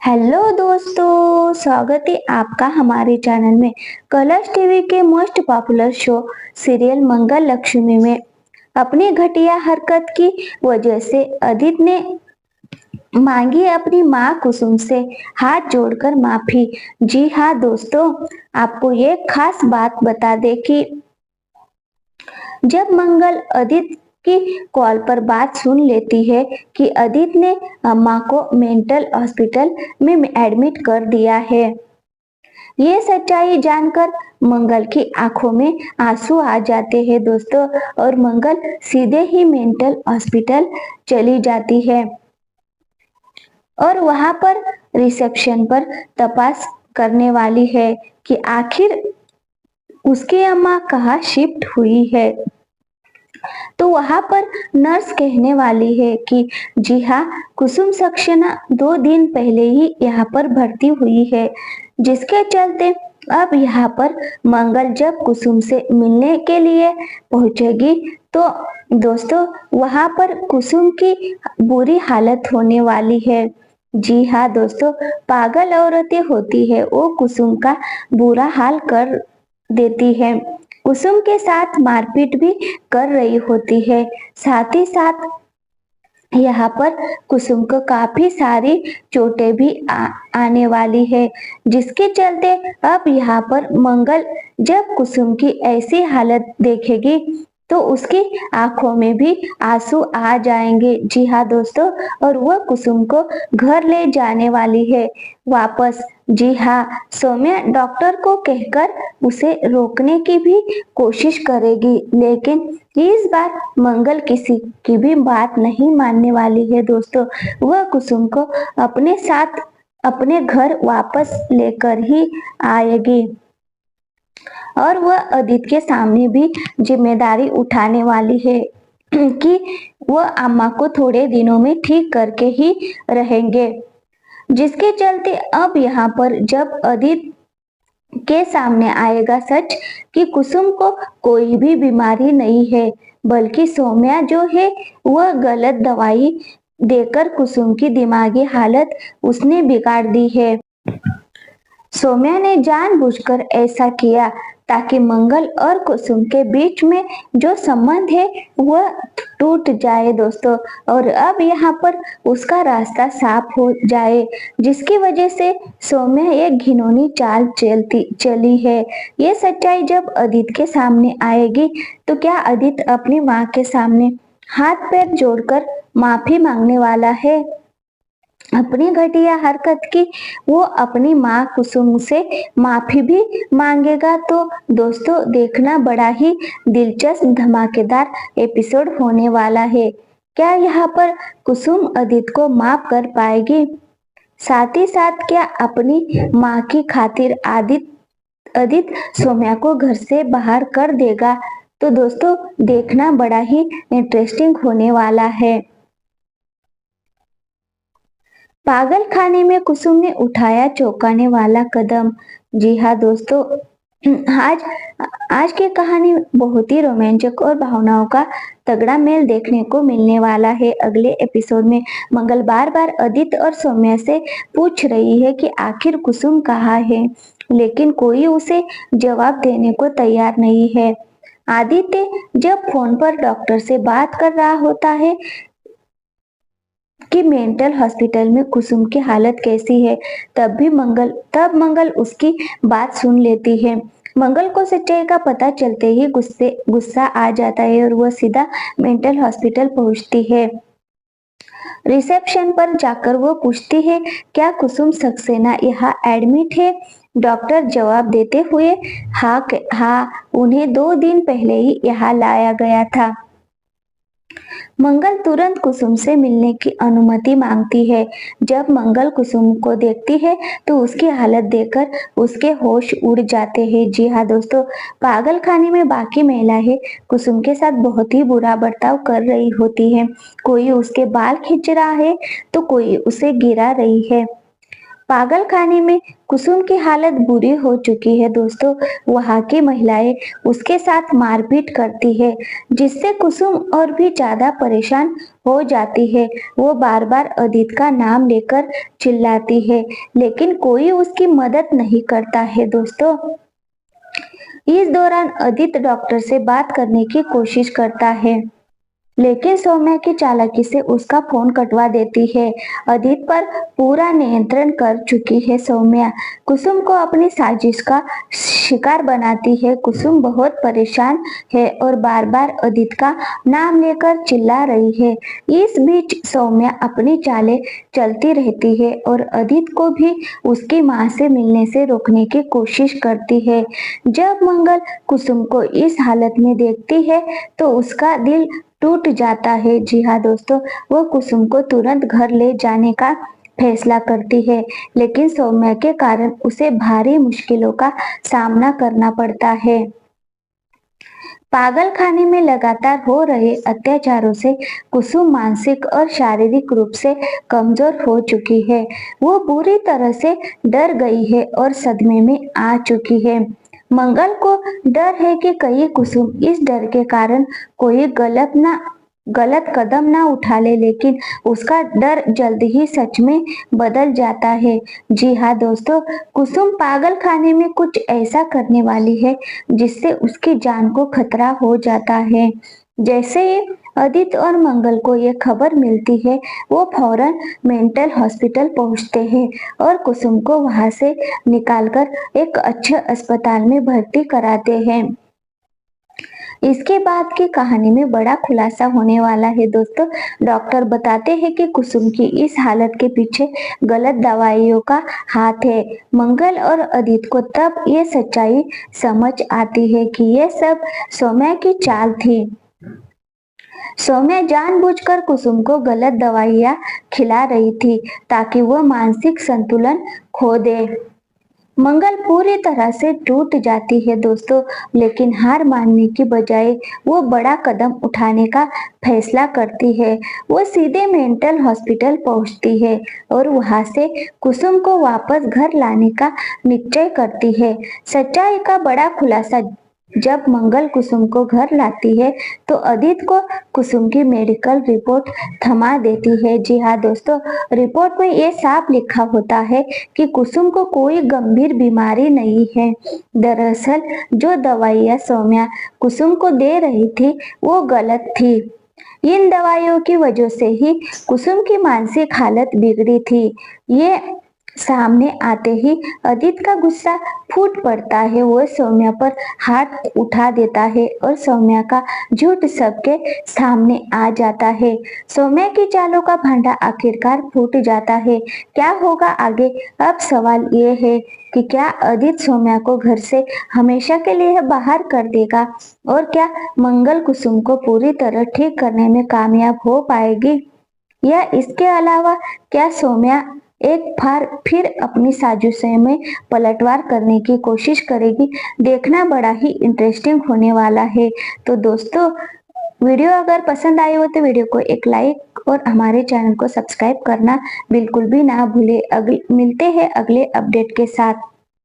Hello दोस्तों, स्वागत है आपका हमारे चैनल में। कलर्स टीवी के मोस्ट पॉपुलर शो सीरियल मंगल लक्ष्मी में अपनी घटिया हरकत की वजह से अदित ने मांगी अपनी मां कुसुम से हाथ जोड़कर माफी। जी हाँ दोस्तों, आपको ये खास बात बता दे कि जब मंगल अदित की कॉल पर बात सुन लेती है कि अदित ने अम्मा को मेंटल हॉस्पिटल में एडमिट कर दिया है। ये सच्चाई जानकर मंगल की आंखों में आंसू आ जाते हैं दोस्तों, और मंगल सीधे ही मेंटल हॉस्पिटल चली जाती है और वहां पर रिसेप्शन पर तपास करने वाली है कि आखिर उसकी अम्मा कहाँ शिफ्ट हुई है। तो वहां पर नर्स कहने वाली है कि जी हाँ, कुसुम सक्सेना 2 दिन पहले ही यहाँ पर भर्ती हुई है, जिसके चलते अब यहाँ पर मंगल जब कुसुम से मिलने के लिए पहुंचेगी तो दोस्तों वहां पर कुसुम की बुरी हालत होने वाली है। जी हाँ दोस्तों, पागल औरतें होती है, वो कुसुम का बुरा हाल कर देती है, कुसुम के साथ मारपीट भी कर रही होती है। साथ ही साथ यहाँ पर कुसुम को काफी सारी चोटें भी आने वाली है, जिसके चलते अब यहाँ पर मंगल जब कुसुम की ऐसी हालत देखेगी तो उसकी आंखों में भी आंसू आ जाएंगे। जी हाँ दोस्तों, और वह कुसुम को घर ले जाने वाली है वापस। जी हाँ, सौम्या डॉक्टर को कहकर उसे रोकने की भी कोशिश करेगी, लेकिन इस बार मंगल किसी की भी बात नहीं मानने वाली है दोस्तों। वह कुसुम को अपने साथ अपने घर वापस लेकर ही आएगी और वह अदित के सामने भी जिम्मेदारी उठाने वाली है कि वह अम्मा को थोड़े दिनों में ठीक करके ही रहेंगे। जिसके चलते अब यहाँ पर जब अदित के सामने आएगा सच कि कुसुम को कोई भी बीमारी नहीं है, बल्कि सौम्या जो है वह गलत दवाई देकर कुसुम की दिमागी हालत उसने बिगाड़ दी है। सौम्या ने जानबूझकर ऐसा किया ताकि मंगल और कुसुम के बीच में जो संबंध है वह टूट जाए दोस्तों, और अब यहाँ पर उसका रास्ता साफ हो जाए, जिसकी वजह से सौम्या एक घिनौनी चाल चली है। ये सच्चाई जब अदित के सामने आएगी तो क्या अदित अपनी माँ के सामने हाथ पैर जोड़कर माफी मांगने वाला है अपनी घटिया हरकत की? वो अपनी माँ कुसुम से माफी भी मांगेगा? तो दोस्तों देखना, बड़ा ही दिलचस्प धमाकेदार एपिसोड होने वाला है। क्या यहाँ पर कुसुम अदित को माफ कर पाएगी? साथ ही साथ क्या अपनी माँ की खातिर अदित सौम्या को घर से बाहर कर देगा? तो दोस्तों देखना, बड़ा ही इंटरेस्टिंग होने वाला है। पागल खाने में कुसुम ने उठाया चौंकाने वाला कदम। जी हाँ दोस्तों, आज आज की कहानी बहुत ही रोमांचक और भावनाओं का तगड़ा मेल देखने को मिलने वाला है। अगले एपिसोड में मंगल बार बार अदित और सौम्या से पूछ रही है कि आखिर कुसुम कहाँ है, लेकिन कोई उसे जवाब देने को तैयार नहीं है। आदित्य जब फोन पर डॉक्टर से बात कर रहा होता है कि मेंटल हॉस्पिटल में कुसुम की हालत कैसी है, तब मंगल उसकी बात सुन लेती है। मंगल को सच्चाई का पता चलते ही गुस्सा आ जाता है और वह सीधा मेंटल हॉस्पिटल पहुंचती है। रिसेप्शन पर जाकर वो पूछती है, क्या कुसुम सक्सेना यहाँ एडमिट है? डॉक्टर जवाब देते हुए हाँ, उन्हें 2 दिन पहले ही यहाँ लाया गया था। मंगल तुरंत कुसुम से मिलने की अनुमति मांगती है। जब मंगल कुसुम को देखती है तो उसकी हालत देखकर उसके होश उड़ जाते हैं। जी हाँ दोस्तों, पागल खाने में बाकी महिलाएं कुसुम के साथ बहुत ही बुरा बर्ताव कर रही होती हैं। कोई उसके बाल खींच रहा है तो कोई उसे गिरा रही है। पागल खाने में कुसुम की हालत बुरी हो चुकी है दोस्तों। वहां की महिलाएं उसके साथ मारपीट करती है, जिससे कुसुम और भी ज्यादा परेशान हो जाती है। वो बार बार अदित का नाम लेकर चिल्लाती है, लेकिन कोई उसकी मदद नहीं करता है दोस्तों। इस दौरान अदित डॉक्टर से बात करने की कोशिश करता है, लेकिन सौम्या की चालाकी से उसका फोन कटवा देती है। अदित पर पूरा नियंत्रण कर चुकी है सौम्या। कुसुम को अपनी साजिश का शिकार बनाती है। कुसुम बहुत परेशान है और बार बार अदित का नाम लेकर चिल्ला रही है। इस बीच सौम्या अपनी चालें चलती रहती है और अदित को भी उसकी मां से मिलने से रोकने की कोशिश करती है। जब मंगल कुसुम को इस हालत में देखती है तो उसका दिल टूट जाता है। जी हाँ दोस्तों, वो कुसुम को तुरंत घर ले जाने का फैसला करती है, लेकिन सौम्या के कारण उसे भारी मुश्किलों का सामना करना पड़ता है। पागल खाने में लगातार हो रहे अत्याचारों से कुसुम मानसिक और शारीरिक रूप से कमजोर हो चुकी है। वो बुरी तरह से डर गई है और सदमे में आ चुकी है। मंगल को डर है कि कहीं कुसुम इस डर के कारण कोई गलत कदम ना उठा ले, लेकिन उसका डर जल्द ही सच में बदल जाता है। जी हाँ दोस्तों, कुसुम पागल खाने में कुछ ऐसा करने वाली है जिससे उसकी जान को खतरा हो जाता है। जैसे ही अदित और मंगल को ये खबर मिलती है, वो फौरन मेंटल हॉस्पिटल पहुंचते हैं और कुसुम को वहां से निकालकर एक अच्छे अस्पताल में भर्ती कराते हैं। इसके बाद की कहानी में बड़ा खुलासा होने वाला है दोस्तों। डॉक्टर बताते हैं कि कुसुम की इस हालत के पीछे गलत दवाइयों का हाथ है। मंगल और अदित को तब ये सच्चाई समझ आती है कि ये सब सौम्या की चाल थी। सौम्या जानबूझकर कुसुम को गलत दवाइयां खिला रही थी ताकि वह मानसिक संतुलन खो दे। मंगल पूरी तरह से टूट जाती है दोस्तों, लेकिन हार मानने की बजाय वो बड़ा कदम उठाने का फैसला करती है। वो सीधे मेंटल हॉस्पिटल पहुंचती है और वहां से कुसुम को वापस घर लाने का निश्चय करती है। सच्चाई का बड़ा खुलासा जब मंगल कुसुम को घर लाती है तो अदित को कुसुम की मेडिकल रिपोर्ट थमा देती है। जी हाँ दोस्तों, रिपोर्ट में ये साफ लिखा होता है कि कुसुम को कोई गंभीर बीमारी नहीं है। दरअसल जो दवाइयाँ सौम्या कुसुम को दे रही थी वो गलत थी। इन दवाइयों की वजह से ही कुसुम की मानसिक हालत बिगड़ी थी। ये सामने आते ही अदित का गुस्सा फूट पड़ता है। वो सौम्या पर हाथ उठा देता है और सौम्या का झूठ सबके सामने आ जाता है। सौम्या की चालों का भांडा आखिरकार फूट जाता है। क्या होगा आगे? अब सवाल ये है कि क्या अदित सौम्या को घर से हमेशा के लिए बाहर कर देगा और क्या मंगल कुसुम को पूरी तरह ठीक करने में कामयाब हो पाएगी, या इसके अलावा क्या सौम्या एक बार फिर अपनी साजिशों में पलटवार करने की कोशिश करेगी? देखना बड़ा ही इंटरेस्टिंग होने वाला है। तो दोस्तों, वीडियो अगर पसंद आई हो तो वीडियो को एक लाइक और हमारे चैनल को सब्सक्राइब करना बिल्कुल भी ना भूले। मिलते हैं अगले अपडेट के साथ।